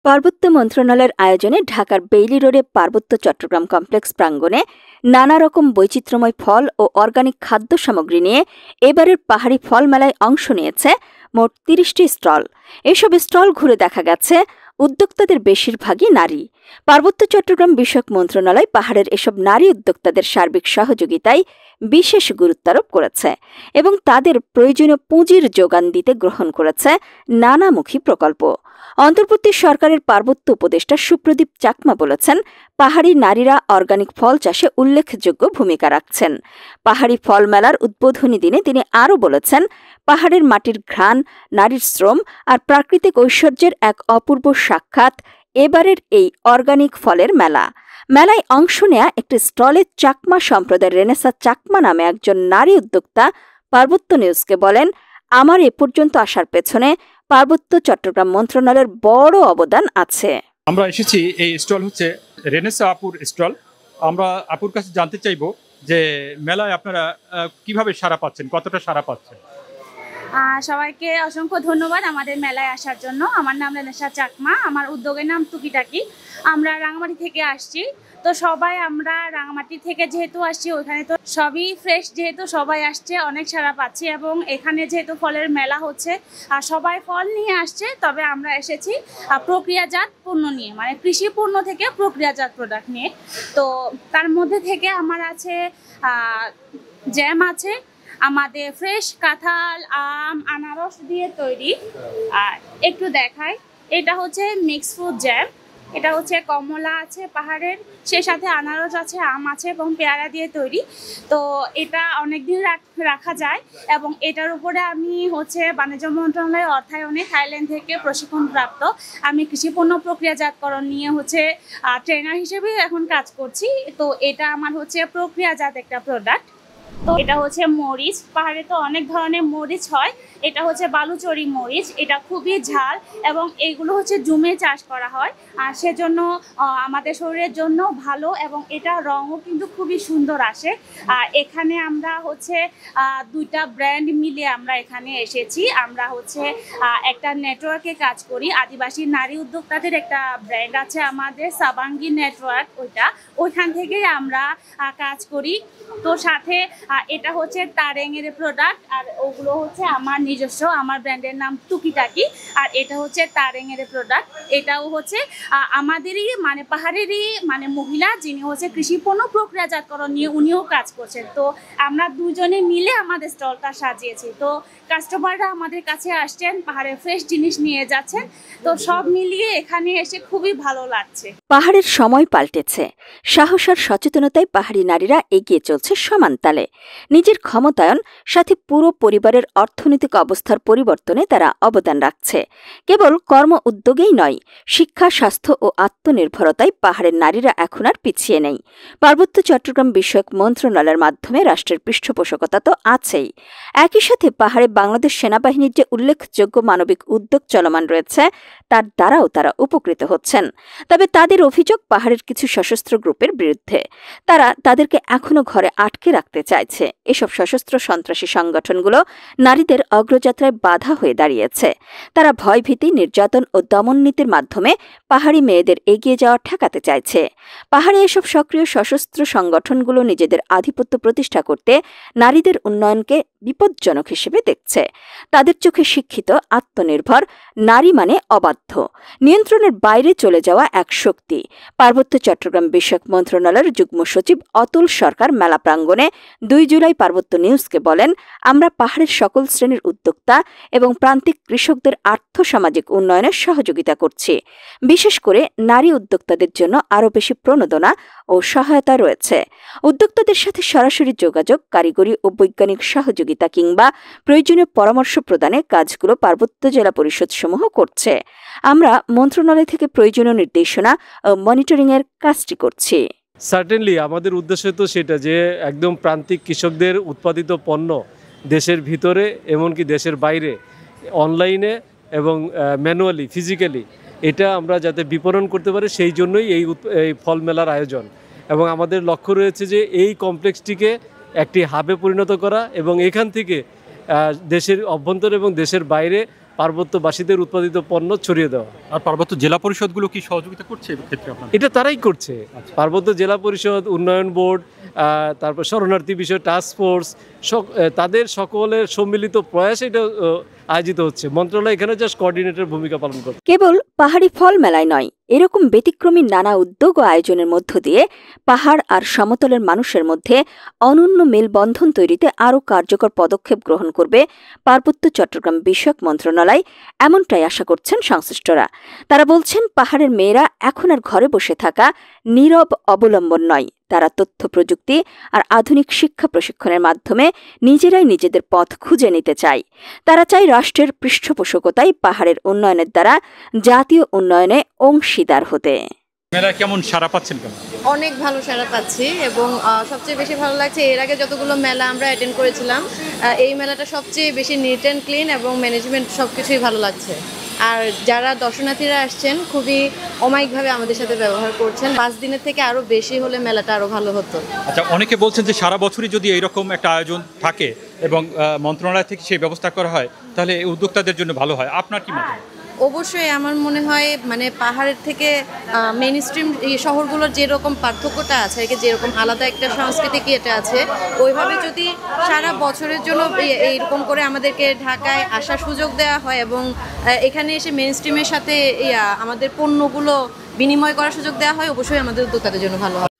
পার্বত্য মন্ত্রণালয়ের আয়োজনে ঢাকার বেইলি রোডে পার্বত্য চট্টগ্রাম কমপ্লেক্স প্রাঙ্গণে নানা রকম বৈচিত্র্যময় ফল ও অর্গানিক খাদ্য সামগ্রী নিয়ে এবারের পাহাড়ি ফল মেলায় অংশ নিয়েছে মোট ৩০টি স্টল। এসব স্টল ঘুরে দেখা গেছে উদ্যোক্তাদের বেশিরভাগই নারী। পার্বত্য চট্টগ্রাম বিষয়ক মন্ত্রণালয় পাহাড়ের এসব নারী উদ্যোক্তাদের সার্বিক সহযোগিতায় বিশেষ গুরুত্বারোপ করেছে এবং তাদের প্রয়োজনীয় পুঁজির যোগান দিতে গ্রহণ করেছে নানামুখী প্রকল্প। অন্তর্বর্তী সরকারের পার্বত্য উপদেষ্টা সুপ্রদীপ চাকমা বলেছেন, পাহাড়ি নারীরা অর্গানিক ফল চাষে উল্লেখযোগ্য ভূমিকা রাখছেন। পাহাড়ি ফল মেলার উদ্বোধনী দিনে তিনি আরও বলেছেন, পাহাড়ের মাটির ঘ্রাণ, নারীর শ্রম আর প্রাকৃতিক ঐশ্বর্যের এক অপূর্ব সাক্ষাৎ এবারের এই অর্গানিক ফলের মেলা। মেলায় অংশ নেয়া একটি স্টলে চাকমা সম্প্রদায়ের রেনেসা চাকমা নামে একজন নারী উদ্যোক্তা পার্বত্য নিউজকে বলেন, আমার এ পর্যন্ত আসার পেছনে পার্বত্য চট্টগ্রাম মন্ত্রণালয়ের বড় অবদান আছে। আমরা এসেছি, এই স্টল হচ্ছে রেনেসা আপুর স্টল। আমরা আপুর কাছে জানতে চাইব যে মেলায় আপনারা কিভাবে সাড়া পাচ্ছেন, কতটা সাড়া পাচ্ছেন। সবাইকে অসংখ্য ধন্যবাদ আমাদের মেলায় আসার জন্য। আমার নাম রেনেসা চাকমা, আমার উদ্যোগের নাম টুকিটাকি। আমরা রাঙামাটি থেকে আসছি, তো সবাই আমরা রাঙামাটি থেকে যেহেতু আসছি, ওইখানে তো সবই ফ্রেশ, যেহেতু সবাই আসছে, অনেক সাড়া পাচ্ছি। এবং এখানে যেহেতু ফলের মেলা হচ্ছে, সবাই ফল নিয়ে আসছে, তবে আমরা এসেছি প্রক্রিয়াজাত পণ্য নিয়ে, মানে কৃষি পণ্য থেকে প্রক্রিয়াজাত প্রোডাক্ট নিয়ে। তো তার মধ্যে থেকে আমার আছে জ্যাম আছে, আমাদের ফ্রেশ কাঁঠাল, আম, আনারস দিয়ে তৈরি। আর একটু দেখাই, এটা হচ্ছে মিক্স ফ্রুট জ্যাম, এটা হচ্ছে কমলা আছে পাহাড়ের, সে সাথে আনারস আছে, আম আছে এবং পেয়ারা দিয়ে তৈরি। তো এটা অনেকদিন রাখা যায় এবং এটার উপরে আমি হচ্ছে বাণিজ্য মন্ত্রণালয়ের অর্থায়নে থাইল্যান্ড থেকে প্রশিক্ষণপ্রাপ্ত আমি কৃষিপণ্য প্রক্রিয়াজাতকরণ নিয়ে হচ্ছে ট্রেনার হিসেবে এখন কাজ করছি। তো এটা আমার হচ্ছে প্রক্রিয়াজাত একটা প্রোডাক্ট। তো এটা হচ্ছে মরিচ, পাহাড়ে তো অনেক ধরনের মরিচ হয়, এটা হচ্ছে বালুচরি মরিচ, এটা খুবই ঝাল এবং এইগুলো হচ্ছে জুমে চাষ করা হয়, আর সেজন্য আমাদের শরীরের জন্য ভালো এবং এটা রঙও কিন্তু খুবই সুন্দর আসে। আর এখানে আমরা হচ্ছে দুইটা ব্র্যান্ড মিলিয়ে আমরা এখানে এসেছি। আমরা হচ্ছে একটা নেটওয়ার্কে কাজ করি, আদিবাসী নারী উদ্যোক্তাদের একটা ব্র্যান্ড আছে আমাদের, সাবাঙ্গি নেটওয়ার্ক, ওইখান থেকেই আমরা কাজ করি। তো সাথে এটা হচ্ছে তারেঙের প্রোডাক্ট, আর ওগুলো হচ্ছে আমার নিজস্ব, আমার ব্র্যান্ডের নাম টুকিটাকি, আর এটা হচ্ছে তারেঙের প্রোডাক্ট। এটাও হচ্ছে আমাদেরই মানে পাহাড়েরই মানে মহিলা, যিনি হচ্ছে কৃষি পণ্য প্রক্রিয়াজাতকরণ নিয়ে উনিও কাজ করছেন। তো আমরা দুজনে মিলে আমাদের স্টলটা সাজিয়েছি। তো কাস্টমাররা আমাদের কাছে আসছেন, পাহাড়ের ফ্রেশ জিনিস নিয়ে যাচ্ছেন। তো সব মিলিয়ে এখানে এসে খুবই ভালো লাগছে। পাহাড়ের সময় পাল্টেছে, সাহস আর সচেতনতায় পাহাড়ি নারীরা এগিয়ে চলছে সমান তালে। নিজের ক্ষমতায়ন সাথে পুরো পরিবারের অর্থনৈতিক অবস্থার পরিবর্তনে তারা অবদান রাখছে। কেবল কর্ম উদ্যোগেই নয়, শিক্ষা, স্বাস্থ্য ও আত্মনির্ভরতায় পাহাড়ের নারীরা এখন আর পিছিয়ে নেই। পার্বত্য চট্টগ্রাম বিষয়ক মন্ত্রণালয়ের মাধ্যমে রাষ্ট্রের পৃষ্ঠপোষকতা তো আছেই, একই সাথে পাহাড়ে বাংলাদেশ সেনাবাহিনীর যে উল্লেখযোগ্য মানবিক উদ্যোগ চলমান রয়েছে, তার দ্বারাও তারা উপকৃত হচ্ছেন। তবে তাদের অভিযোগ পাহাড়ের কিছু সশস্ত্র গ্রুপের বিরুদ্ধে। তারা তাদেরকে এখনও ঘরে আটকে রাখতে চাইছে। এসব সশস্ত্র সন্ত্রাসী সংগঠনগুলো নারীদের অগ্রযাত্রায় বাধা হয়ে দাঁড়িয়েছে। তারা ভয়ভীতি, নির্যাতন ও দমননীতির মাধ্যমে পাহাড়ি মেয়েদের এগিয়ে যাওয়া ঠেকাতে চাইছে। পাহাড়ে এসব সক্রিয় সশস্ত্র সংগঠনগুলো নিজেদের আধিপত্য প্রতিষ্ঠা করতে নারীদের উন্নয়নকে বিপজ্জনক হিসেবে দেখছে। তাদের চোখে শিক্ষিত, আত্মনির্ভর নারী মানে অবাধ্য, নিয়ন্ত্রণের বাইরে চলে যাওয়া এক শক্তি। পার্বত্য চট্টগ্রাম বিষয়ক মন্ত্রণালয়ের যুগ্ম সচিব অতুল সরকার মেলা প্রাঙ্গণে 2 জুলাই পার্বত্য নিউজকে বলেন, আমরা পাহাড়ের সকল শ্রেণীর উদ্যোক্তা এবং প্রান্তিক কৃষকদের আর্থসামাজিক উন্নয়নে সহযোগিতা করছি। বিশেষ করে নারী উদ্যোক্তাদের জন্য আরও বেশি প্রণোদনা ও সহায়তা রয়েছে। উদ্যোক্তাদের সাথে সরাসরি যোগাযোগ, কারিগরি ও বৈজ্ঞানিক সহযোগিতা কিংবা প্রয়োজনীয় পরামর্শ প্রদানে কাজগুলো পার্বত্য জেলা পরিষদ সমূহ করছে। আমরা মন্ত্রণালয় থেকে প্রয়োজনীয় নির্দেশনা ও মনিটরিংয়ের কাজটি করছি। সার্টেনলি আমাদের উদ্দেশ্য তো সেটা যে একদম প্রান্তিক কৃষকদের উৎপাদিত পণ্য দেশের ভিতরে এমনকি দেশের বাইরে অনলাইনে এবং ম্যানুয়ালি, ফিজিক্যালি এটা আমরা যাতে বিপণন করতে পারি, সেই জন্যই এই ফল মেলার আয়োজন। এবং আমাদের লক্ষ্য রয়েছে যে এই কমপ্লেক্সটিকে একটি হাবে পরিণত করা এবং এখান থেকে দেশের অভ্যন্তরে এবং দেশের বাইরে পার্বত্যবাসীদের উৎপাদিত পণ্য ছড়িয়ে দেওয়া। আর পার্বত্য জেলা পরিষদগুলো কি সহযোগিতা করছে এই ক্ষেত্রে আপনার? এটা তারাই করছে। পার্বত্য জেলা পরিষদ, উন্নয়ন বোর্ড, তারপর শরণার্থী বিষয় টাস্ক ফোর্স, তাদের সকলের সম্মিলিত প্রয়াস এটা আয়োজিত হচ্ছে। মন্ত্রণালয় এখানে জাস্ট কোঅর্ডিনেটর ভূমিকা পালন করছে। কেবল পাহাড়ি ফল মেলায় নয়, এরকম ব্যতিক্রমী নানা উদ্যোগ ও আয়োজনের মধ্য দিয়ে পাহাড় আর সমতলের মানুষের মধ্যে অনন্য মেলবন্ধন তৈরিতে আরও কার্যকর পদক্ষেপ গ্রহণ করবে পার্বত্য চট্টগ্রাম বিষয়ক মন্ত্রণালয়, এমনটাই আশা করছেন সংশ্লিষ্টরা। তারা বলছেন, পাহাড়ের মেয়েরা এখন আর ঘরে বসে থাকা নীরব অবলম্বন নয়, তারা তথ্য প্রযুক্তি আর আধুনিক শিক্ষা প্রশিক্ষণের মাধ্যমে নিজেরাই নিজেদের পথ খুঁজে নিতে চায়। তারা চায় রাষ্ট্রের পৃষ্ঠপোষকতায় পাহাড়ের উন্নয়নের দ্বারা জাতীয় উন্নয়নে অংশীদার হতে। মেলায় কেমন সাড়া পাচ্ছেন? কেমন? অনেক ভালো সাড়া পাচ্ছি এবং সবচেয়ে বেশি ভালো লাগছে, এর আগে যতগুলো মেলা আমরা অ্যাটেন্ড করেছিলাম এই মেলাটা সবচেয়ে বেশি নিট অ্যান্ড ক্লিন এবং ম্যানেজমেন্ট সব কিছুই ভালো লাগছে। আর যারা দর্শনার্থীরা আসছেন খুবই অমায়িকভাবে আমাদের সাথে ব্যবহার করছেন। 5 দিনের থেকে আরও বেশি হলে মেলাটা আরও ভালো হতো। আচ্ছা, অনেকে বলছেন যে সারা বছরই যদি এইরকম একটা আয়োজন থাকে এবং মন্ত্রণালয় থেকে সেই ব্যবস্থা করা হয় তাহলে উদ্যোক্তাদের জন্য ভালো হয়। আপনার কি মত? অবশ্যই আমার মনে হয় মানে পাহাড়ের থেকে মেইন স্ট্রিম এই শহরগুলোর যেরকম পার্থক্যটা আছে, যেরকম আলাদা একটা সাংস্কৃতিক ইয়েটা আছে, ওইভাবে যদি সারা বছরের জন্য এইরকম করে আমাদেরকে ঢাকায় আসার সুযোগ দেওয়া হয় এবং এখানে এসে মেইন স্ট্রিমের সাথে আমাদের পণ্যগুলো বিনিময় করার সুযোগ দেওয়া হয়, অবশ্যই আমাদের উদ্যোক্তাদের জন্য ভালো হয়।